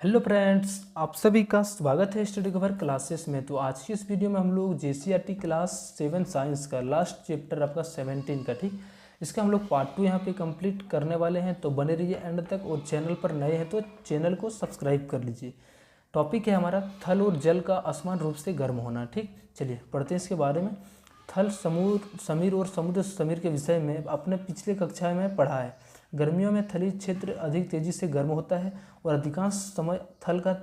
Hello friends, आप सभी का स्वागत है स्टडी कवर क्लासेस में। तो आज की इस वीडियो में हम लोग जेसीईआरटी क्लास 7 साइंस का लास्ट चैप्टर आपका 17 का ठीक इसका हम लोग पार्ट 2 यहाँ पे कंप्लीट करने वाले हैं। तो बने रहिए एंड तक, और चैनल पर नए हैं तो चैनल को सब्सक्राइब कर लीजिए। टॉपिक है हमारा थल और जल का असमान रूप से गर्म होना। ठीक, चलिए पढ़ते हैं इसके बारे में। थल समीर और समुद्र समीर के विषय में अपने पिछले कक्षा में पढ़ा है। गर्मियों में थली क्षेत्र अधिक तेजी से गर्म होता है और अधिकांश समय थल का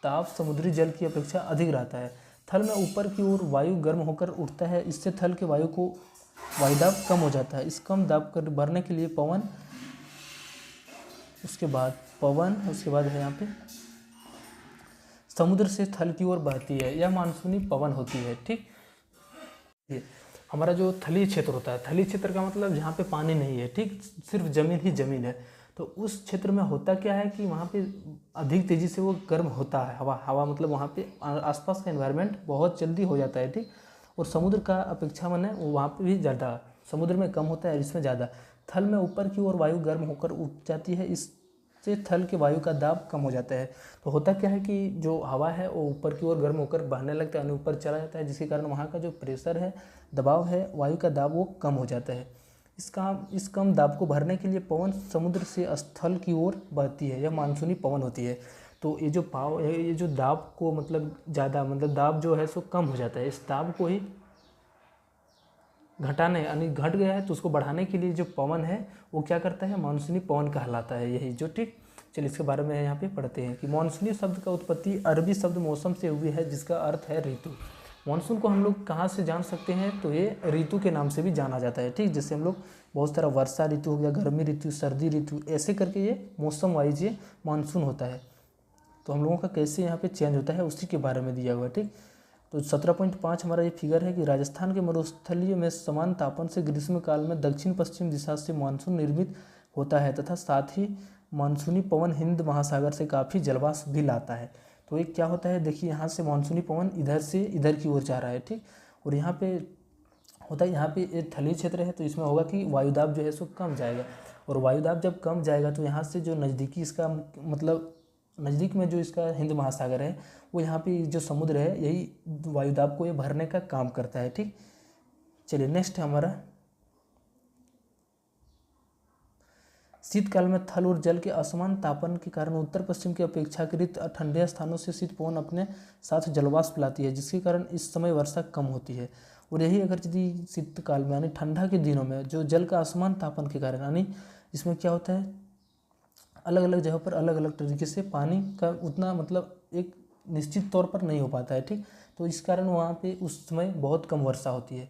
ताप समुद्री जल की अपेक्षा अधिक रहता है। थल में ऊपर की ओर वायु गर्म होकर उठता है, इससे थल के वायुदाब कम हो जाता है। इस कम दाब कर भरने के लिए उसके बाद है यहाँ पे समुद्र से थल की ओर बहती है, यह मानसूनी पवन होती है। ठीक, ये हमारा जो थलीय क्षेत्र होता है, थलीय क्षेत्र का मतलब जहाँ पे पानी नहीं है, ठीक, सिर्फ जमीन ही जमीन है। तो उस क्षेत्र में होता क्या है कि वहाँ पे अधिक तेज़ी से वो गर्म होता है। हवा मतलब वहाँ पे आसपास का एनवायरनमेंट बहुत जल्दी हो जाता है। ठीक, और समुद्र का अपेक्षा माने वहाँ पे भी ज़्यादा, समुद्र में कम होता है, इसमें ज़्यादा। थल में ऊपर की ओर वायु गर्म होकर उठ जाती है, इससे थल के वायु का दाब कम हो जाता है। तो होता क्या है कि जो हवा है वो ऊपर की ओर गर्म होकर बहने लगता है, यानी ऊपर चला जाता है, जिसके कारण वहाँ का जो प्रेशर है, दबाव है, वायु का दाब वो कम हो जाता है। इस कम दाब को भरने के लिए पवन समुद्र से स्थल की ओर बहती है, यह मानसूनी पवन होती है। तो ये जो पाव है, ये जो दाब को मतलब ज़्यादा, मतलब दाब जो है सो कम हो जाता है। इस दाब को ही घटाने यानी घट गया है तो उसको बढ़ाने के लिए जो पवन है वो क्या करता है, मानसूनी पवन कहलाता है यही जो। ठीक, चलिए इसके बारे में यहाँ पे पढ़ते हैं कि मानसूनी शब्द का उत्पत्ति अरबी शब्द मौसम से हुई है, जिसका अर्थ है ऋतु। मानसून को हम लोग कहाँ से जान सकते हैं, तो ये ऋतु के नाम से भी जाना जाता है। ठीक, जैसे हम लोग बहुत सारा वर्षा ऋतु हो गया, गर्मी ऋतु, सर्दी ऋतु, ऐसे करके ये मौसम वाइज ये मानसून होता है। तो हम लोगों का कैसे यहाँ पे चेंज होता है उसी के बारे में दिया हुआ है। ठीक, तो 17.5 हमारा ये फिगर है कि राजस्थान के मरुस्थलीय में समान तापन से ग्रीष्मकाल में दक्षिण पश्चिम दिशा से मानसून निर्मित होता है, तथा साथ ही मानसूनी पवन हिंद महासागर से काफ़ी जलवाष्प भी लाता है। तो ये क्या होता है, देखिए यहाँ से मानसूनी पवन इधर से इधर की ओर जा रहा है। ठीक, और यहाँ पे होता है, यहाँ पे ये थलीय क्षेत्र है तो इसमें होगा कि वायुदाब जो है सो कम जाएगा, और वायुदाब जब कम जाएगा तो यहाँ से जो नज़दीकी इसका मतलब नज़दीक में जो इसका हिंद महासागर है, वो यहाँ पे जो समुद्र है यही वायुदाब को ये भरने का काम करता है। ठीक, चलिए नेक्स्ट है हमारा शीतकाल में थल और जल के असमान तापन के कारण उत्तर पश्चिम के अपेक्षाकृत ठंडे स्थानों से शीत पवन अपने साथ जलवाष्प लाती है, जिसके कारण इस समय वर्षा कम होती है। और यही अगर यदि शीतकाल में यानी ठंडा के दिनों में जो जल का असमान तापन के कारण, यानी इसमें क्या होता है, अलग अलग जगह पर अलग अलग तरीके से पानी का उतना मतलब एक निश्चित तौर पर नहीं हो पाता है। ठीक, तो इस कारण वहाँ पे उस समय बहुत कम वर्षा होती है।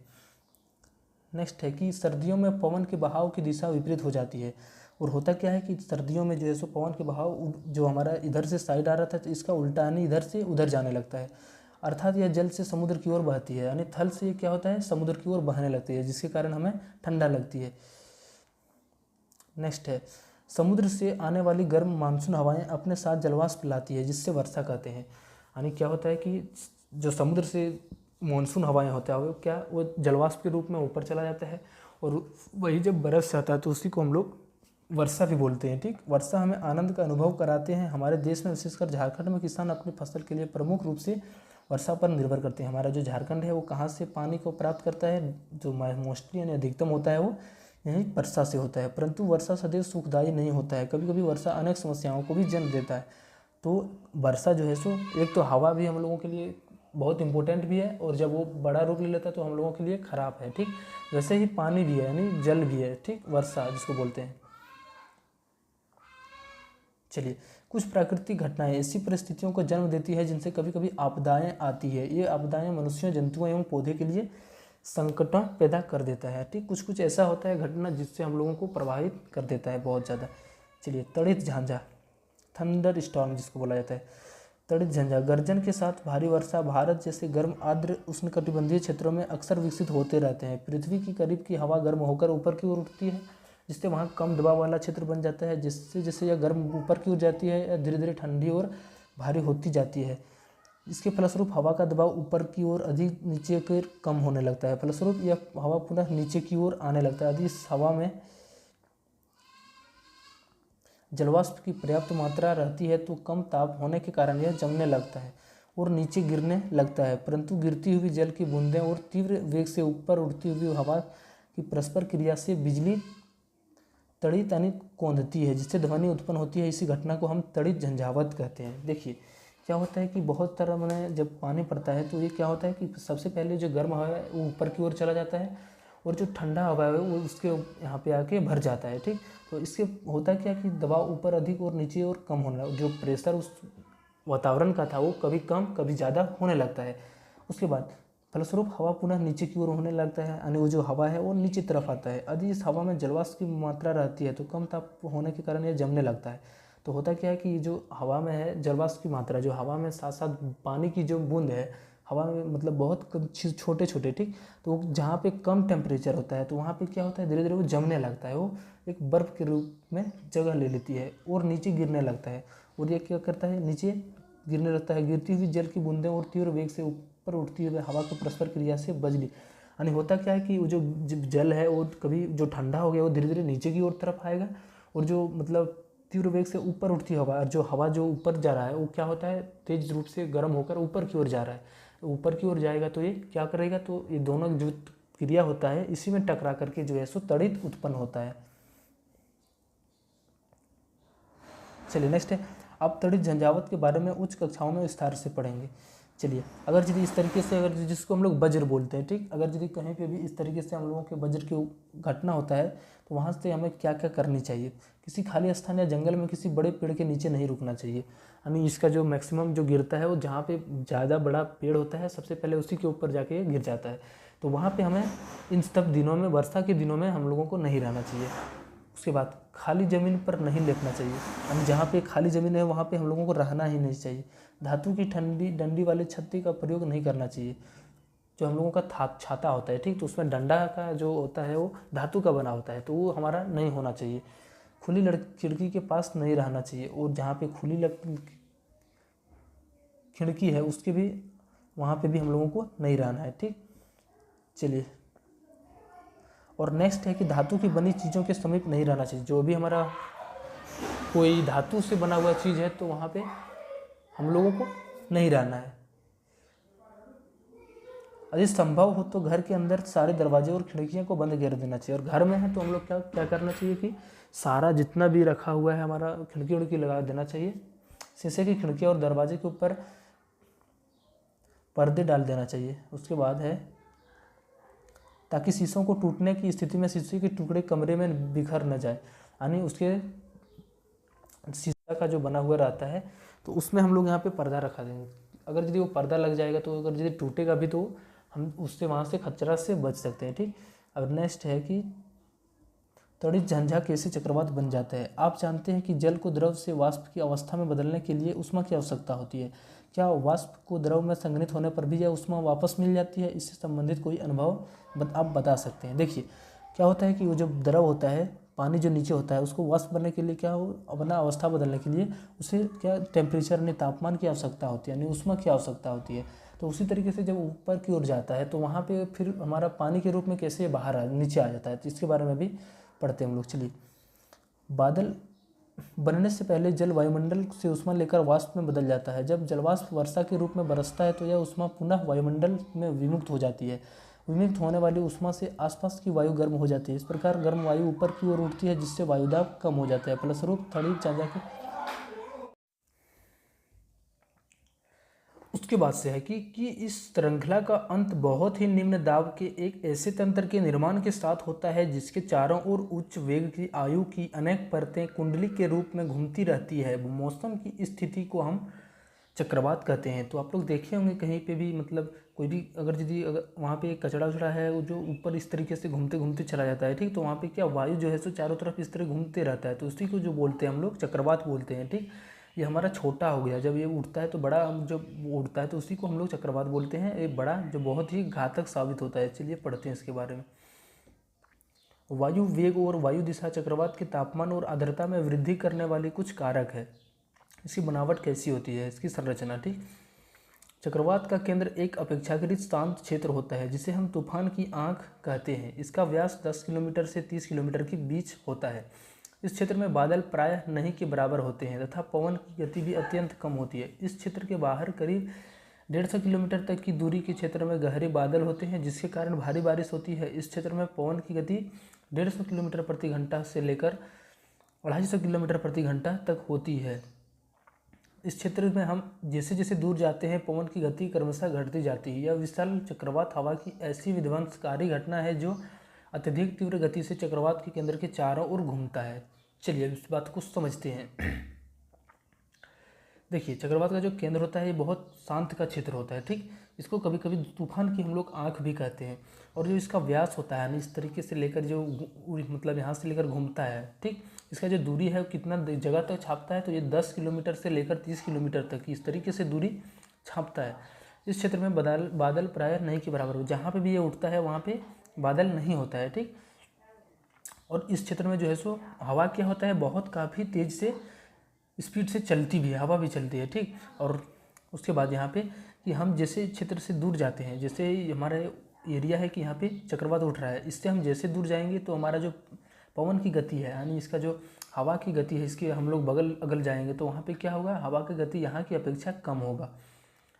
नेक्स्ट है कि सर्दियों में पवन के बहाव की दिशा विपरीत हो जाती है। और होता क्या है कि सर्दियों में जो है सो पवन के बहाव जो हमारा इधर से साइड आ रहा था तो इसका उल्टा यानी इधर से उधर जाने लगता है, अर्थात यह जल से समुद्र की ओर बहती है, यानी थल से क्या होता है, समुद्र की ओर बहने लगती है, जिसके कारण हमें ठंडा लगती है। नेक्स्ट है समुद्र से आने वाली गर्म मानसून हवाएं अपने साथ जलवाष्प लाती है, जिससे वर्षा कहते हैं। यानी क्या होता है कि जो समुद्र से मानसून हवाएं होता है वो जलवाष्प के रूप में ऊपर चला जाता है, और वही जब बरस जाता है तो उसी को हम लोग वर्षा भी बोलते हैं। ठीक, वर्षा हमें आनंद का अनुभव कराते हैं। हमारे देश में विशेषकर झारखंड में किसान अपनी फसल के लिए प्रमुख रूप से वर्षा पर निर्भर करते हैं। हमारा जो झारखंड है वो कहाँ से पानी को प्राप्त करता है, जो मोस्टली यानी अधिकतम होता है वो यही वर्षा से होता है। परंतु वर्षा सदैव सुखदायी नहीं होता है, कभी कभी वर्षा अनेक समस्याओं को भी जन्म देता है। तो वर्षा जो है सो एक तो हवा भी हम लोगों के लिए बहुत इंपॉर्टेंट भी है, और जब वो बड़ा रूप ले लेता है तो हम लोगों के लिए खराब है। ठीक, वैसे ही पानी भी है यानी जल भी है। ठीक, वर्षा जिसको बोलते हैं। चलिए कुछ प्राकृतिक घटनाएं ऐसी परिस्थितियों को जन्म देती है जिनसे कभी कभी आपदाएं आती है। ये आपदाएं मनुष्यों, जंतुओं एवं पौधे के लिए संकटों पैदा कर देता है। ठीक, कुछ कुछ ऐसा होता है घटना जिससे हम लोगों को प्रभावित कर देता है बहुत ज़्यादा। चलिए तड़ित झांझा, थंडर स्टॉर्म जिसको बोला जाता है, तड़ित झांझा गर्जन के साथ भारी वर्षा भारत जैसे गर्म आर्द्र उष्णकटिबंधीय क्षेत्रों में अक्सर विकसित होते रहते हैं। पृथ्वी की करीब की हवा गर्म होकर ऊपर की ओर उठती है, जिससे वहाँ कम दबाव वाला क्षेत्र बन जाता है। जिससे जैसे यह गर्म ऊपर की ओर जाती है, या धीरे धीरे ठंडी और भारी होती जाती है। इसके फलस्वरूप हवा का दबाव ऊपर की ओर अधिक नीचे के कम होने लगता है, फलस्वरूप यह हवा पुनः नीचे की ओर आने लगता है। यदि इस हवा में जलवाष्प की पर्याप्त मात्रा रहती है तो कम ताप होने के कारण यह जमने लगता है और नीचे गिरने लगता है, परंतु गिरती हुई जल की बूंदें और तीव्र वेग से ऊपर उड़ती हुई हवा की परस्पर क्रिया से बिजली तड़ित यानी कौंधती है, जिससे ध्वनि उत्पन्न होती है। इसी घटना को हम तड़ित झंझावात कहते हैं। देखिए क्या होता है कि बहुत तरह मैंने जब पानी पड़ता है तो ये क्या होता है कि सबसे पहले जो गर्म हवा है वो ऊपर की ओर चला जाता है और जो ठंडा हवा है वो उसके यहाँ पे आके भर जाता है, ठीक। तो इससे होता क्या कि दबाव ऊपर अधिक और नीचे और कम होने लगा, जो प्रेशर उस वातावरण का था वो कभी कम कभी ज़्यादा होने लगता है। उसके बाद फलस्वरूप हवा पुनः नीचे की ओर होने लगता है, यानी वो जो हवा है वो नीचे तरफ आता है। यदि इस हवा में जलवाष्प की मात्रा रहती है तो कम ताप होने के कारण यह जमने लगता है। तो होता क्या है कि जो हवा में है जलवाष्प की मात्रा, जो हवा में साथ साथ पानी की जो बूंद है हवा में, मतलब बहुत छोटे छोटे, ठीक। तो जहाँ पे कम टेम्परेचर होता है तो वहाँ पे क्या होता है, धीरे धीरे वो जमने लगता है, वो एक बर्फ़ के रूप में जगह ले लेती है और नीचे गिरने लगता है। और ये क्या करता है, नीचे गिरने लगता है। गिरती हुई जल की बूंदें और तीव्र वेग से ऊपर उठती हुई हवा की परस्पर क्रिया से बिजली, यानी होता क्या है कि वो जो जल है वो कभी जो ठंडा हो गया वो धीरे धीरे नीचे की ओर तरफ आएगा, और जो मतलब तीव्र वेग से ऊपर उठती हवा, और जो हवा जो ऊपर जा रहा है वो क्या होता है, तेज रूप से गर्म होकर ऊपर की ओर जा रहा है। ऊपर की ओर जाएगा तो ये क्या करेगा, तो ये दोनों जो क्रिया होता है इसी में टकरा करके जो है सो तड़ित उत्पन्न होता है। चलिए नेक्स्ट है, अब तड़ित झंझावात के बारे में उच्च कक्षाओं में विस्तार से पढ़ेंगे। चलिए अगर यदि इस तरीके से, अगर जिसको हम लोग वज्र बोलते हैं, ठीक, अगर यदि कहीं पे भी इस तरीके से हम लोगों के वज्र की घटना होता है तो वहाँ से हमें क्या क्या करनी चाहिए। किसी खाली स्थान या जंगल में किसी बड़े पेड़ के नीचे नहीं रुकना चाहिए, यानी इसका जो मैक्सिमम जो गिरता है वो जहाँ पे ज़्यादा बड़ा पेड़ होता है सबसे पहले उसी के ऊपर जाके गिर जाता है। तो वहाँ पे हमें इन सब दिनों में, वर्षा के दिनों में हम लोगों को नहीं रहना चाहिए। उसके बाद खाली ज़मीन पर नहीं लेटना चाहिए, यानी जहाँ पे खाली ज़मीन है वहाँ पे हम लोगों को रहना ही नहीं चाहिए। धातु की ठंडी डंडी वाले छत्ती का प्रयोग नहीं करना चाहिए, जो हम लोगों का छाता होता है, ठीक, तो उसमें डंडा का जो होता है वो धातु का बना होता है, तो वो हमारा नहीं होना चाहिए। खुली खिड़की के पास नहीं रहना चाहिए, और जहाँ पे खुली खिड़की है उसके भी वहाँ पे भी हम लोगों को नहीं रहना है, ठीक। चलिए, और नेक्स्ट है कि धातु की बनी चीज़ों के समीप नहीं रहना चाहिए। जो भी हमारा कोई धातु से बना हुआ चीज़ है तो वहाँ पे हम लोगों को नहीं रहना है। यदि संभव हो तो घर के अंदर सारे दरवाजे और खिड़कियाँ को बंद कर देना चाहिए। और घर में है तो हम लोग क्या क्या करना चाहिए कि सारा जितना भी रखा हुआ है हमारा खिड़की उड़की लगा देना चाहिए। शीशे की खिड़कियाँ और दरवाजे के ऊपर पर्दे डाल देना चाहिए। उसके बाद है, ताकि शीशों को टूटने की स्थिति में शीशे के टुकड़े कमरे में बिखर न जाए, यानी उसके शीशा का जो बना हुआ रहता है तो उसमें हम लोग यहाँ पे पर्दा रखा देंगे। अगर यदि वो पर्दा लग जाएगा तो अगर यदि टूटेगा भी तो हम उससे वहाँ से खतरा से बच सकते हैं, ठीक। अब नेक्स्ट है कि तड़ित झंझा कैसे चक्रवात बन जाता है। आप जानते हैं कि जल को द्रव से वाष्प की अवस्था में बदलने के लिए ऊष्मा की आवश्यकता होती है। क्या वाष्प को द्रव में संघनित होने पर भी यह ऊष्मा वापस मिल जाती है? इससे संबंधित कोई अनुभव आप बता सकते हैं। देखिए क्या होता है कि वो जो द्रव होता है, पानी जो नीचे होता है, उसको वाष्प बनने के लिए क्या हो, अपना अवस्था बदलने के लिए उसे क्या टेम्परेचर यानी तापमान की आवश्यकता होती है, यानी ऊष्मा की आवश्यकता होती है। तो उसी तरीके से जब ऊपर की ओर जाता है तो वहाँ पे फिर हमारा पानी के रूप में कैसे बाहर नीचे आ जाता है, तो इसके बारे में भी पढ़ते हैं हम लोग। चलिए, बादल बनने से पहले जल वायुमंडल से ऊष्मा लेकर वाष्प में बदल जाता है। जब जलवाष्प वर्षा के रूप में बरसता है तो यह ऊष्मा पुनः वायुमंडल में विमुक्त हो जाती है। विमुक्त होने वाली ऊष्मा से आसपास की वायु गर्म हो जाती है। इस प्रकार गर्म वायु ऊपर की ओर उठती है, जिससे वायुदाब कम हो जाता है। फलस्वरूप तड़ित झंझा के उसके बाद से है कि इस श्रृंखला का अंत बहुत ही निम्न दाब के एक ऐसे तंत्र के निर्माण के साथ होता है जिसके चारों ओर उच्च वेग की आयु की अनेक परतें कुंडली के रूप में घूमती रहती है। मौसम की स्थिति को हम चक्रवात कहते हैं। तो आप लोग देखे होंगे कहीं पे भी, मतलब कोई भी अगर वहाँ पे कचड़ा उचड़ा है वो जो ऊपर इस तरीके से घूमते घूमते चला जाता है, ठीक, तो वहाँ पे क्या वायु जो है सो चारों तरफ इस तरह घूमते रहता है, तो उसी को जो बोलते हैं हम लोग चक्रवात बोलते हैं, ठीक। ये हमारा छोटा हो गया, जब ये उड़ता है तो बड़ा, जब उड़ता है तो उसी को हम लोग चक्रवात बोलते हैं। ये बड़ा जो बहुत ही घातक साबित होता है। चलिए पढ़ते हैं इसके बारे में। वायु वेग और वायु दिशा चक्रवात के तापमान और आर्द्रता में वृद्धि करने वाली कुछ कारक है। इसकी बनावट कैसी होती है, इसकी संरचना, ठीक। चक्रवात का केंद्र एक अपेक्षाकृत शांत क्षेत्र होता है जिसे हम तूफान की आंख कहते हैं। इसका व्यास 10 किलोमीटर से 30 किलोमीटर के बीच होता है। इस क्षेत्र में बादल प्रायः नहीं के बराबर होते हैं तथा पवन की गति भी अत्यंत कम होती है। इस क्षेत्र के बाहर करीब 150 किलोमीटर तक की दूरी के क्षेत्र में गहरे बादल होते हैं, जिसके कारण भारी बारिश होती है। इस क्षेत्र में पवन की गति 150 किलोमीटर प्रति घंटा से लेकर 250 किलोमीटर प्रति घंटा तक होती है। इस क्षेत्र में हम जैसे जैसे दूर जाते हैं पवन की गति क्रमशः घटती जाती है। यह विशाल चक्रवात हवा की ऐसी विध्वंसकारी घटना है जो अत्यधिक तीव्र गति से चक्रवात के केंद्र के चारों ओर घूमता है। चलिए इस बात को समझते हैं। देखिए, चक्रवात का जो केंद्र होता है ये बहुत शांत का क्षेत्र होता है, ठीक। इसको कभी कभी तूफान की हम लोग आँख भी कहते हैं। और जो इसका व्यास होता है, यानी इस तरीके से लेकर जो मतलब यहाँ से लेकर घूमता है, ठीक। इसका जो दूरी है वो कितना जगह तक छापता है, तो ये 10 किलोमीटर से लेकर 30 किलोमीटर तक की इस तरीके से दूरी छापता है। इस क्षेत्र में बादल प्रायः नहीं के बराबर हो, जहाँ पे भी ये उठता है वहाँ पे बादल नहीं होता है, ठीक। और इस क्षेत्र में जो है सो हवा क्या होता है, बहुत काफ़ी तेज़ से स्पीड से चलती भी है, हवा भी चलती है, ठीक। और उसके बाद यहाँ पे कि हम जैसे क्षेत्र से दूर जाते हैं, जैसे हमारा एरिया है कि यहाँ पे चक्रवात उठ रहा है, इससे हम जैसे दूर जाएंगे तो हमारा जो पवन की गति है, यानी इसका जो हवा की गति है, इसके हम लोग बगल अगल जाएंगे तो वहाँ पे क्या होगा, हवा की गति यहाँ की अपेक्षा कम होगा।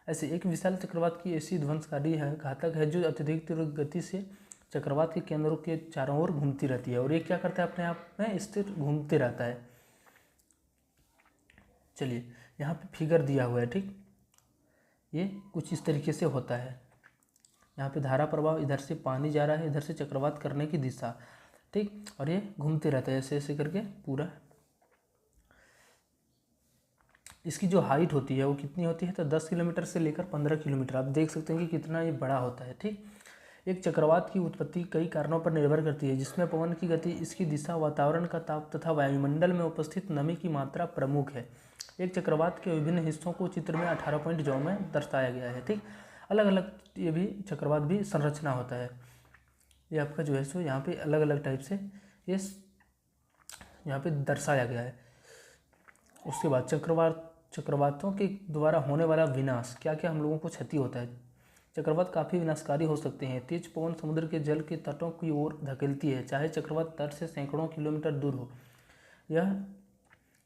ऐसे एक विशाल चक्रवात की ऐसी ध्वंसकारी है, घातक है, जो अत्यधिक तीव्र गति से चक्रवात के केंद्रों के चारों ओर घूमती रहती है। और ये क्या करता है, अपने आप में स्थिर घूमते रहता है। चलिए यहाँ पे फिगर दिया हुआ है, ठीक। ये कुछ इस तरीके से होता है। यहाँ पे धारा प्रवाह, इधर से पानी जा रहा है, इधर से चक्रवात करने की दिशा, ठीक। और ये घूमते रहता है ऐसे ऐसे करके पूरा। इसकी जो हाइट होती है वो कितनी होती है, तो 10 किलोमीटर से लेकर 15 किलोमीटर। आप देख सकते हैं कि कितना ये बड़ा होता है, ठीक। एक चक्रवात की उत्पत्ति कई कारणों पर निर्भर करती है, जिसमें पवन की गति, इसकी दिशा, वातावरण का ताप तथा वायुमंडल में उपस्थित नमी की मात्रा प्रमुख है। एक चक्रवात के विभिन्न हिस्सों को चित्र में 18 पॉइंट जो में दर्शाया गया है, ठीक। अलग अलग ये भी चक्रवात भी संरचना होता है। ये आपका जो है सो यहाँ पे अलग अलग टाइप से ये यहाँ पे दर्शाया गया है। उसके बाद चक्रवातों के द्वारा होने वाला विनाश, क्या क्या हम लोगों को क्षति होता है। चक्रवात काफ़ी विनाशकारी हो सकते हैं। तेज पवन समुद्र के जल के तटों की ओर धकेलती है, चाहे चक्रवात तट से सैकड़ों किलोमीटर दूर हो। यह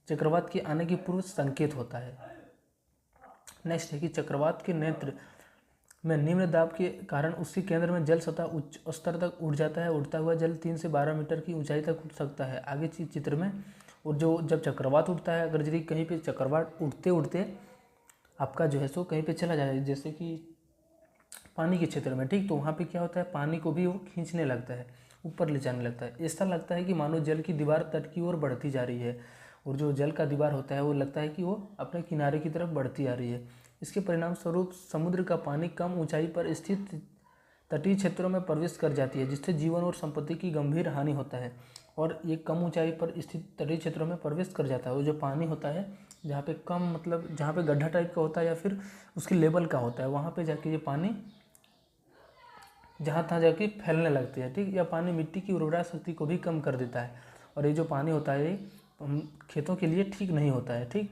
चक्रवात के आने की पूर्व संकेत होता है। नेक्स्ट है कि चक्रवात के नेत्र में निम्न दाब के कारण उसके केंद्र में जल सतह उच्च स्तर तक उड़ जाता है। उड़ता हुआ जल 3 से 12 मीटर की ऊंचाई तक उठ सकता है। आगे चित्र में, और जो जब चक्रवात उठता है, अगर यदि कहीं पे चक्रवात उड़ते उड़ते आपका जो है सो कहीं पे चला जाए, जैसे कि पानी के क्षेत्र में, ठीक, तो वहाँ पे क्या होता है, पानी को भी वो खींचने लगता है, ऊपर ले जाने लगता है। ऐसा लगता है कि मानो जल की दीवार तट की ओर बढ़ती जा रही है, और जो जल का दीवार होता है वो लगता है कि वो अपने किनारे की तरफ बढ़ती आ रही है। इसके परिणाम स्वरूप समुद्र का पानी कम ऊंचाई पर स्थित तटीय क्षेत्रों में प्रवेश कर जाती है, जिससे जीवन और संपत्ति की गंभीर हानि होता है। और ये कम ऊंचाई पर स्थित तटीय क्षेत्रों में प्रवेश कर जाता है। वो जो पानी होता है जहाँ पे कम, मतलब जहाँ पे गड्ढा टाइप का होता है या फिर उसके लेवल का होता है, वहाँ पे जाके ये पानी जहाँ तहाँ जाके फैलने लगती है, ठीक। या पानी मिट्टी की उर्वरा शक्ति को भी कम कर देता है। और ये जो पानी होता है ये खेतों के लिए ठीक नहीं होता है, ठीक।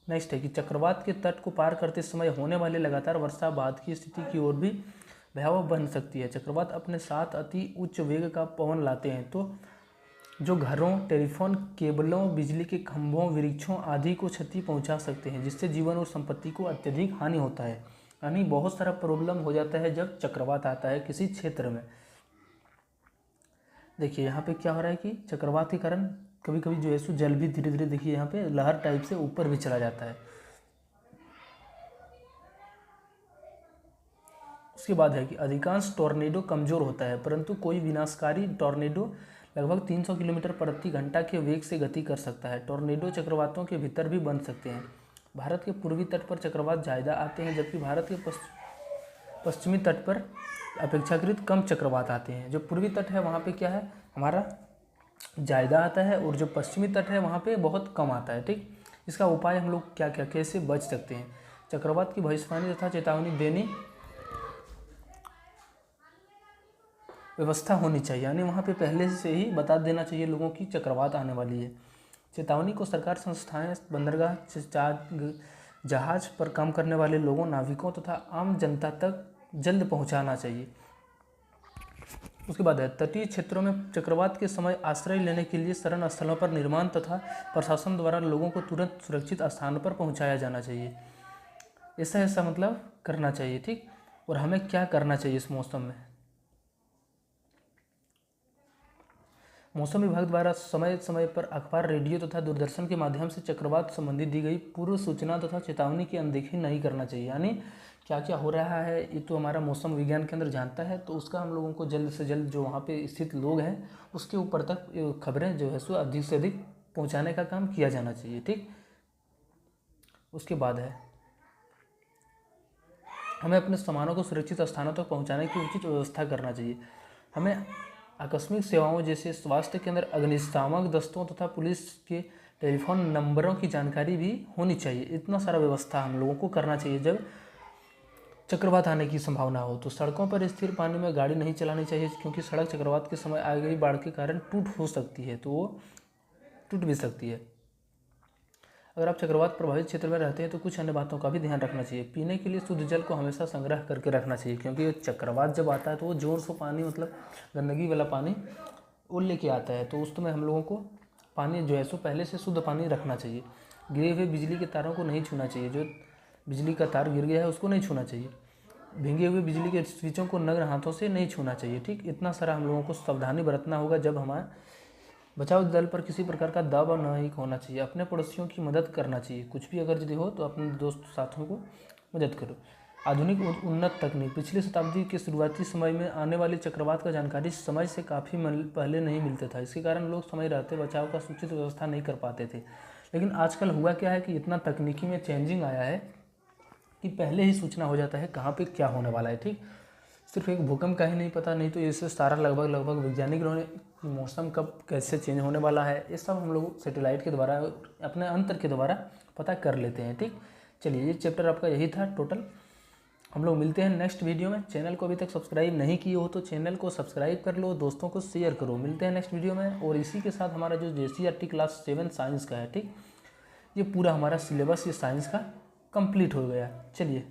नेक्स्ट है कि चक्रवात के तट को पार करते समय होने वाले लगातार वर्षा बाद की स्थिति की ओर भी भयावह बन सकती है। चक्रवात अपने साथ अति उच्च वेग का पवन लाते हैं, तो जो घरों, टेलीफोन केबलों, बिजली के खंभों, वृक्षों आदि को क्षति पहुंचा सकते हैं, जिससे जीवन और संपत्ति को अत्यधिक हानि होता है। यानी बहुत सारा प्रॉब्लम हो जाता है जब चक्रवात आता है किसी क्षेत्र में। देखिए यहाँ पे क्या हो रहा है कि चक्रवात के कारण कभी कभी जो है सो जल भी धीरे धीरे, देखिए यहाँ पे लहर टाइप से ऊपर भी चला जाता है। उसके बाद है कि अधिकांश टॉर्नेडो कमज़ोर होता है, परंतु कोई विनाशकारी टॉर्नेडो लगभग 300 किलोमीटर प्रति घंटा के वेग से गति कर सकता है। टॉर्नेडो चक्रवातों के भीतर भी बन सकते हैं। भारत के पूर्वी तट पर चक्रवात ज़्यादा आते हैं, जबकि भारत के पश्चिमी तट पर अपेक्षाकृत कम चक्रवात आते हैं। जो पूर्वी तट है वहाँ पे क्या है, हमारा ज़्यादा आता है, और जो पश्चिमी तट है वहाँ पे बहुत कम आता है, ठीक। इसका उपाय हम लोग क्या क्या कैसे बच सकते हैं। चक्रवात की भविष्यवाणी तथा चेतावनी देने व्यवस्था होनी चाहिए, यानी वहाँ पे पहले से ही बता देना चाहिए लोगों की चक्रवात आने वाली है। चेतावनी को सरकार, संस्थाएं, बंदरगाह, जहाज पर काम करने वाले लोगों, नाविकों तथा आम जनता तक जल्द पहुँचाना चाहिए। उसके बाद है तटीय क्षेत्रों में चक्रवात के समय आश्रय लेने के लिए शरण स्थलों पर निर्माण तथा प्रशासन द्वारा लोगों को तुरंत सुरक्षित स्थान पर पहुंचाया जाना चाहिए। ऐसा मतलब करना चाहिए, ठीक। और हमें क्या करना चाहिए इस मौसम में? मौसम विभाग द्वारा समय समय पर अखबार, रेडियो तथा दूरदर्शन के माध्यम से चक्रवात संबंधी दी गई पूर्व सूचना तथा चेतावनी की अनदेखी नहीं करना चाहिए। यानी क्या क्या हो रहा है ये तो हमारा मौसम विज्ञान के अंदर जानता है, तो उसका हम लोगों को जल्द से जल्द जो वहाँ पे स्थित लोग हैं उसके ऊपर तक खबरें जो है सो अधिक से अधिक पहुँचाने का काम किया जाना चाहिए, ठीक। उसके बाद है हमें अपने सामानों को सुरक्षित स्थानों तक पहुँचाने की उचित व्यवस्था करना चाहिए। हमें आकस्मिक सेवाओं जैसे स्वास्थ्य केंद्र, अग्निशामक दस्तों तथा पुलिस के टेलीफोन नंबरों की जानकारी भी होनी चाहिए। इतना सारा व्यवस्था हम लोगों को करना चाहिए। जब चक्रवात आने की संभावना हो तो सड़कों पर स्थिर पानी में गाड़ी नहीं चलानी चाहिए, क्योंकि सड़क चक्रवात के समय आ गई बाढ़ के कारण टूट हो सकती है, तो वो टूट भी सकती है। अगर आप चक्रवात प्रभावित क्षेत्र में रहते हैं तो कुछ अन्य बातों का भी ध्यान रखना चाहिए। पीने के लिए शुद्ध जल को हमेशा संग्रह करके रखना चाहिए, क्योंकि चक्रवात जब आता है तो वो जोर से पानी मतलब गंदगी वाला पानी वो लेके आता है, तो उस समय हम लोगों को पानी जो है सो पहले से शुद्ध पानी रखना चाहिए। गिरे हुए बिजली के तारों को नहीं छूना चाहिए। जो बिजली का तार गिर गया है उसको नहीं छूना चाहिए। भीगे हुए बिजली के स्विचों को नग्न हाथों से नहीं छूना चाहिए, ठीक। इतना सारा हम लोगों को सावधानी बरतना होगा। जब हमारा बचाव दल पर किसी प्रकार का दबाव नहीं होना चाहिए। अपने पड़ोसियों की मदद करना चाहिए। कुछ भी अगर यदि हो तो अपने दोस्त साथियों को मदद करो। आधुनिक उन्नत तकनीक। पिछली शताब्दी के शुरुआती समय में आने वाली चक्रवात का जानकारी समय से काफ़ी पहले नहीं मिलता था। इसके कारण लोग समय रहते बचाव का सूचित व्यवस्था नहीं कर पाते थे। लेकिन आजकल हुआ क्या है कि इतना तकनीकी में चेंजिंग आया है कि पहले ही सूचना हो जाता है कहाँ पे क्या होने वाला है, ठीक। सिर्फ एक भूकंप का ही नहीं पता, नहीं तो इससे सारा लगभग वैज्ञानिक ने मौसम कब कैसे चेंज होने वाला है ये सब हम लोग सैटेलाइट के द्वारा अपने अंतर के द्वारा पता कर लेते हैं, ठीक। चलिए ये चैप्टर आपका यही था टोटल। हम लोग मिलते हैं नेक्स्ट वीडियो में। चैनल को अभी तक सब्सक्राइब नहीं किए हो तो चैनल को सब्सक्राइब कर लो, दोस्तों को शेयर करो। मिलते हैं नेक्स्ट वीडियो में। और इसी के साथ हमारा जो JCRT क्लास 7 साइंस का है, ठीक, ये पूरा हमारा सिलेबस ये साइंस का कंप्लीट हो गया। चलिए।